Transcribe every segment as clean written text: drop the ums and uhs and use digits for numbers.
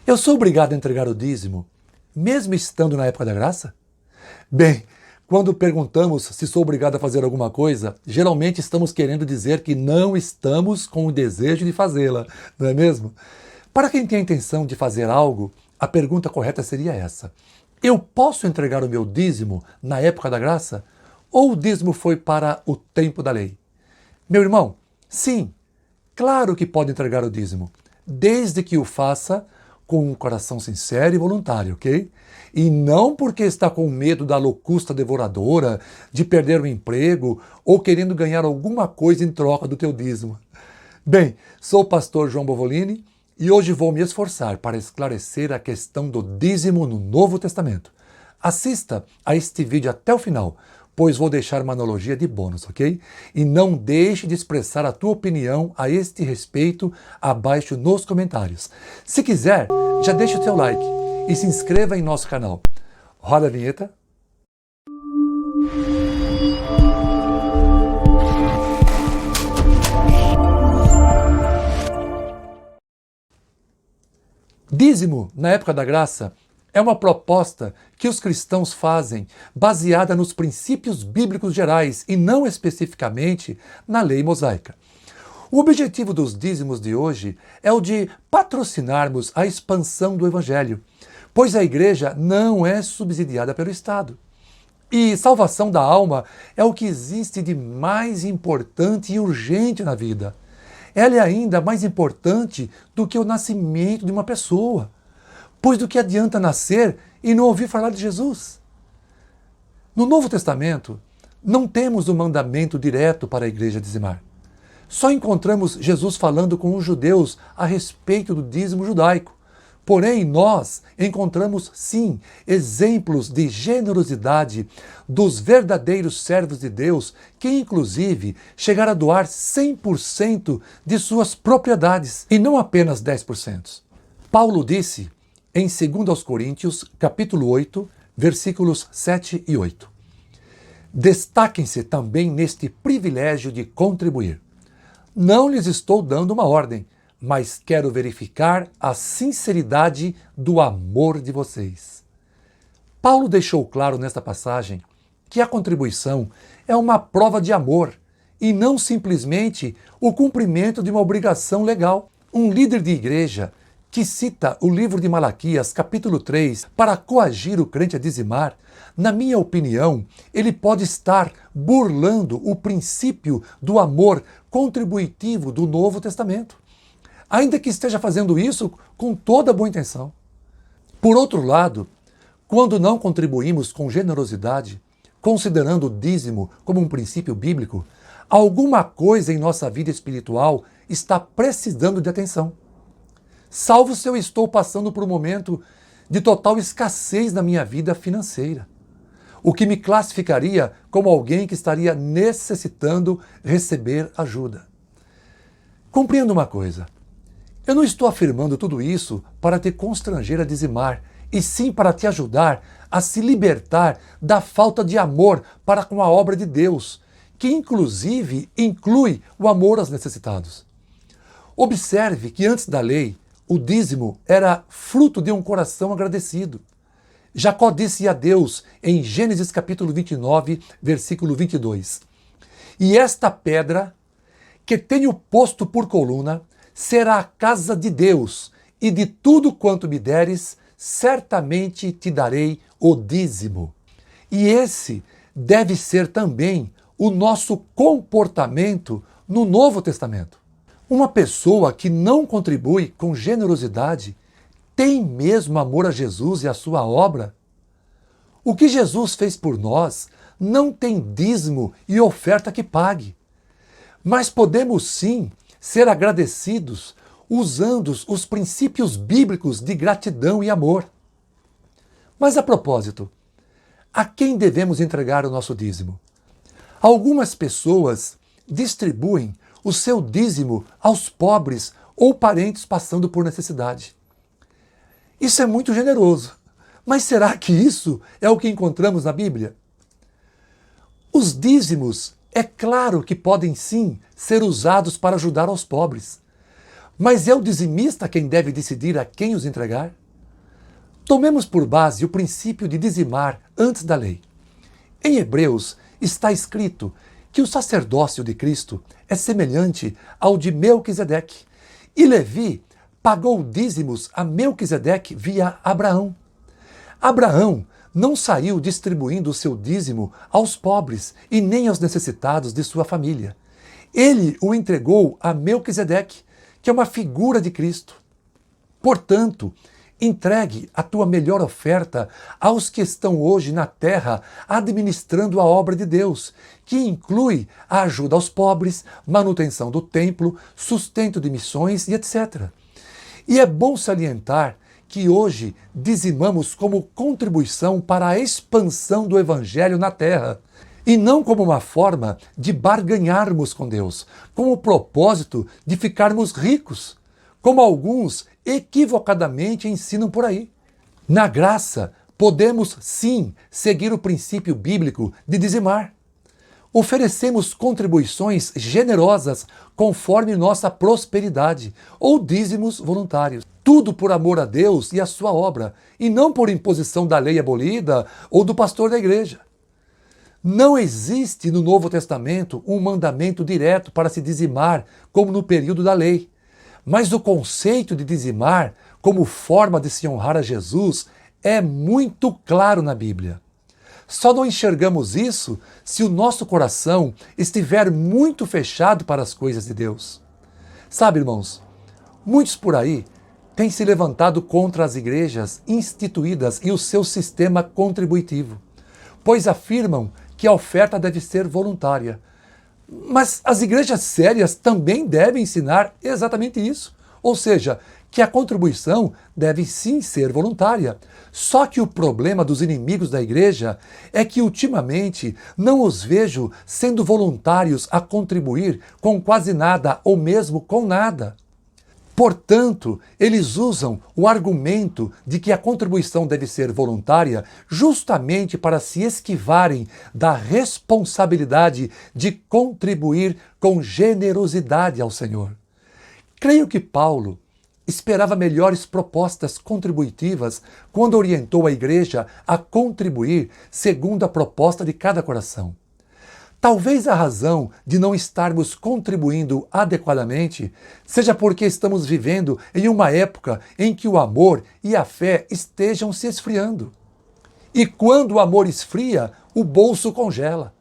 Eu sou obrigado a entregar o dízimo, mesmo estando na época da graça? Bem, quando perguntamos se sou obrigado a fazer alguma coisa, geralmente estamos querendo dizer que não estamos com o desejo de fazê-la, não é mesmo? Para quem tem a intenção de fazer algo, a pergunta correta seria essa: eu posso entregar o meu dízimo na época da graça? Ou o dízimo foi para o tempo da lei? Meu irmão, sim, claro que pode entregar o dízimo, desde que o faça com um coração sincero e voluntário, ok? E não porque está com medo da locusta devoradora, de perder o emprego ou querendo ganhar alguma coisa em troca do teu dízimo. Bem, sou o pastor João Bovolini e hoje vou me esforçar para esclarecer a questão do dízimo no Novo Testamento. Assista a este vídeo até o final, pois vou deixar uma analogia de bônus, ok? E não deixe de expressar a tua opinião a este respeito abaixo nos comentários. Se quiser, já deixa o teu like e se inscreva em nosso canal. Roda a vinheta. Dízimo, na época da graça, é uma proposta que os cristãos fazem baseada nos princípios bíblicos gerais e não especificamente na lei mosaica. O objetivo dos dízimos de hoje é o de patrocinarmos a expansão do Evangelho, pois a igreja não é subsidiada pelo Estado. E salvação da alma é o que existe de mais importante e urgente na vida. Ela é ainda mais importante do que o nascimento de uma pessoa. Pois do que adianta nascer e não ouvir falar de Jesus? No Novo Testamento, não temos o mandamento direto para a igreja dizimar. Só encontramos Jesus falando com os judeus a respeito do dízimo judaico. Porém, nós encontramos, sim, exemplos de generosidade dos verdadeiros servos de Deus, que inclusive chegaram a doar 100% de suas propriedades, e não apenas 10%. Paulo disse em 2 Coríntios, capítulo 8, versículos 7 e 8. Destaquem-se também neste privilégio de contribuir. Não lhes estou dando uma ordem, mas quero verificar a sinceridade do amor de vocês. Paulo deixou claro nesta passagem que a contribuição é uma prova de amor e não simplesmente o cumprimento de uma obrigação legal. Um líder de igreja que cita o livro de Malaquias, capítulo 3, para coagir o crente a dizimar, na minha opinião, ele pode estar burlando o princípio do amor contributivo do Novo Testamento, ainda que esteja fazendo isso com toda boa intenção. Por outro lado, quando não contribuímos com generosidade, considerando o dízimo como um princípio bíblico, alguma coisa em nossa vida espiritual está precisando de atenção. Salvo se eu estou passando por um momento de total escassez na minha vida financeira, o que me classificaria como alguém que estaria necessitando receber ajuda. Compreenda uma coisa. Eu não estou afirmando tudo isso para te constranger a dizimar, e sim para te ajudar a se libertar da falta de amor para com a obra de Deus, que inclusive inclui o amor aos necessitados. Observe que antes da lei, o dízimo era fruto de um coração agradecido. Jacó disse a Deus em Gênesis capítulo 29, versículo 22, e esta pedra que tenho posto por coluna será a casa de Deus, e de tudo quanto me deres, certamente te darei o dízimo. E esse deve ser também o nosso comportamento no Novo Testamento. Uma pessoa que não contribui com generosidade tem mesmo amor a Jesus e a sua obra? O que Jesus fez por nós não tem dízimo e oferta que pague. Mas podemos sim ser agradecidos usando os princípios bíblicos de gratidão e amor. Mas a propósito, a quem devemos entregar o nosso dízimo? Algumas pessoas distribuem o seu dízimo aos pobres ou parentes passando por necessidade. Isso é muito generoso, mas será que isso é o que encontramos na Bíblia? Os dízimos, é claro que podem sim ser usados para ajudar aos pobres, Mas é o dizimista quem deve decidir a quem os entregar? Tomemos por base o princípio de dizimar antes da lei. Em Hebreus está escrito que o sacerdócio de Cristo é semelhante ao de Melquisedeque, e Levi pagou dízimos a Melquisedeque via Abraão. Abraão não saiu distribuindo o seu dízimo aos pobres e nem aos necessitados de sua família. Ele o entregou a Melquisedeque, que é uma figura de Cristo. Portanto, entregue a tua melhor oferta aos que estão hoje na terra administrando a obra de Deus, que inclui a ajuda aos pobres, manutenção do templo, sustento de missões e etc. E é bom salientar que hoje dizimamos como contribuição para a expansão do Evangelho na terra, e não como uma forma de barganharmos com Deus, com o propósito de ficarmos ricos, como alguns equivocadamente ensinam por aí. Na graça, podemos sim seguir o princípio bíblico de dizimar. Oferecemos contribuições generosas conforme nossa prosperidade, ou dízimos voluntários. Tudo por amor a Deus e a sua obra, e não por imposição da lei abolida ou do pastor da igreja. Não existe no Novo Testamento um mandamento direto para se dizimar, como no período da lei. Mas o conceito de dizimar como forma de se honrar a Jesus é muito claro na Bíblia. Só não enxergamos isso se o nosso coração estiver muito fechado para as coisas de Deus. Sabe, irmãos, muitos por aí têm se levantado contra as igrejas instituídas e o seu sistema contributivo, pois afirmam que a oferta deve ser voluntária. Mas as igrejas sérias também devem ensinar exatamente isso. Ou seja, que a contribuição deve sim ser voluntária. Só que o problema dos inimigos da igreja é que ultimamente não os vejo sendo voluntários a contribuir com quase nada ou mesmo com nada. Portanto, eles usam o argumento de que a contribuição deve ser voluntária justamente para se esquivarem da responsabilidade de contribuir com generosidade ao Senhor. Creio que Paulo esperava melhores propostas contributivas quando orientou a igreja a contribuir segundo a proposta de cada coração. Talvez a razão de não estarmos contribuindo adequadamente seja porque estamos vivendo em uma época em que o amor e a fé estejam se esfriando. E quando o amor esfria, o bolso congela.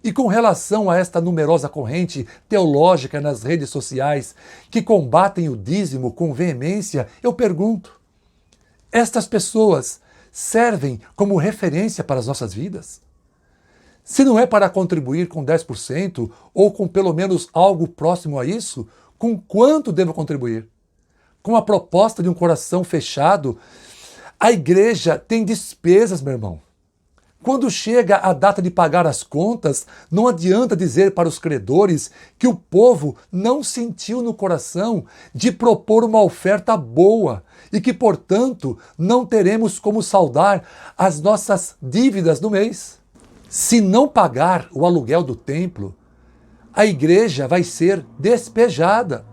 E com relação a esta numerosa corrente teológica nas redes sociais que combatem o dízimo com veemência, eu pergunto: estas pessoas servem como referência para as nossas vidas? Se não é para contribuir com 10% ou com pelo menos algo próximo a isso, com quanto devo contribuir? Com a proposta de um coração fechado, a igreja tem despesas, meu irmão. Quando chega a data de pagar as contas, não adianta dizer para os credores que o povo não sentiu no coração de propor uma oferta boa e que, portanto, não teremos como saldar as nossas dívidas no mês. Se não pagar o aluguel do templo, a igreja vai ser despejada.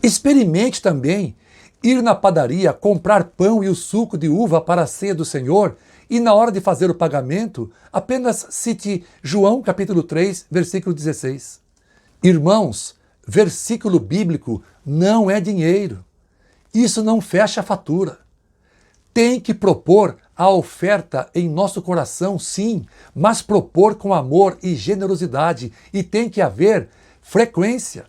Experimente também ir na padaria comprar pão e o suco de uva para a ceia do Senhor e na hora de fazer o pagamento, apenas cite João capítulo 3, versículo 16. Irmãos, versículo bíblico não é dinheiro. Isso não fecha a fatura. Tem que propor a oferta em nosso coração, sim, mas propor com amor e generosidade, e tem que haver frequência.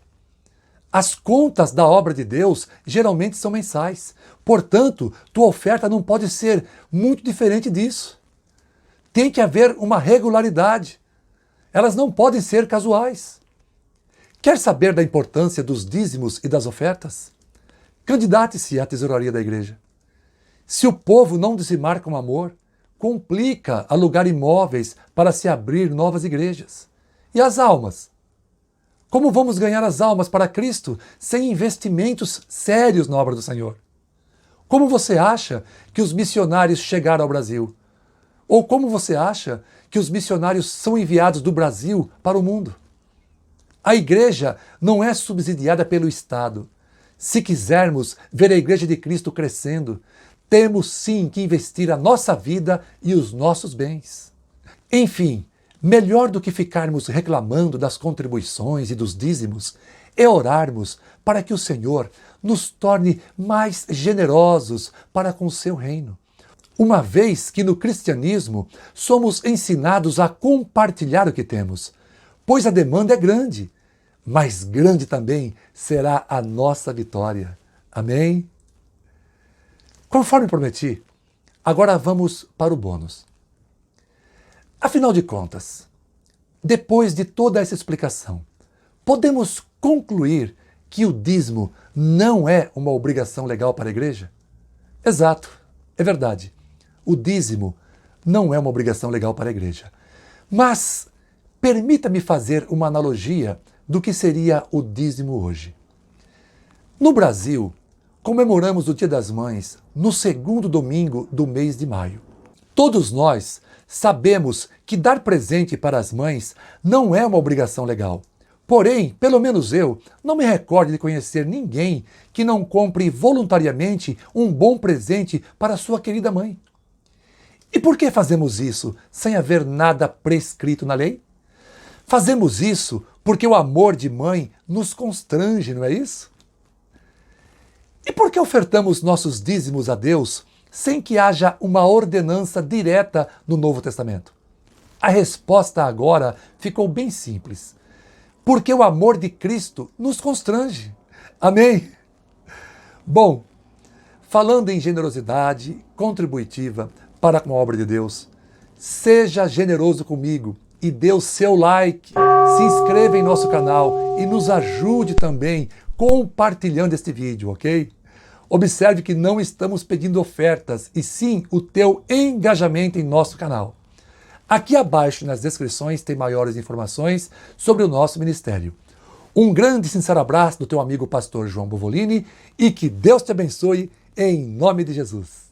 As contas da obra de Deus geralmente são mensais. Portanto, tua oferta não pode ser muito diferente disso. Tem que haver uma regularidade. Elas não podem ser casuais. Quer saber da importância dos dízimos e das ofertas? Candidate-se à tesouraria da igreja. Se o povo não dizimar com amor, complica alugar imóveis para se abrir novas igrejas. E as almas? Como vamos ganhar as almas para Cristo sem investimentos sérios na obra do Senhor? Como você acha que os missionários chegaram ao Brasil? Ou como você acha que os missionários são enviados do Brasil para o mundo? A igreja não é subsidiada pelo Estado. Se quisermos ver a Igreja de Cristo crescendo, temos sim que investir a nossa vida e os nossos bens. Enfim, melhor do que ficarmos reclamando das contribuições e dos dízimos, é orarmos para que o Senhor nos torne mais generosos para com o seu reino. Uma vez que no cristianismo somos ensinados a compartilhar o que temos, pois a demanda é grande, mas grande também será a nossa vitória. Amém? Conforme prometi, agora vamos para o bônus. Afinal de contas, depois de toda essa explicação, podemos concluir que o dízimo não é uma obrigação legal para a igreja? Exato, é verdade. O dízimo não é uma obrigação legal para a igreja. Mas permita-me fazer uma analogia do que seria o dízimo hoje. No Brasil, comemoramos o Dia das Mães no segundo domingo do mês de maio. Todos nós sabemos que dar presente para as mães não é uma obrigação legal. Porém, pelo menos eu não me recordo de conhecer ninguém que não compre voluntariamente um bom presente para sua querida mãe. E por que fazemos isso sem haver nada prescrito na lei? Fazemos isso porque o amor de mãe nos constrange, não é isso? E por que ofertamos nossos dízimos a Deus sem que haja uma ordenança direta no Novo Testamento? A resposta agora ficou bem simples. Porque o amor de Cristo nos constrange. Amém? Bom, falando em generosidade contributiva para com a obra de Deus, seja generoso comigo e dê o seu like, se inscreva em nosso canal e nos ajude também compartilhando este vídeo, ok? Observe que não estamos pedindo ofertas, e sim o teu engajamento em nosso canal. Aqui abaixo nas descrições tem maiores informações sobre o nosso ministério. Um grande e sincero abraço do teu amigo pastor João Bovolini e que Deus te abençoe em nome de Jesus.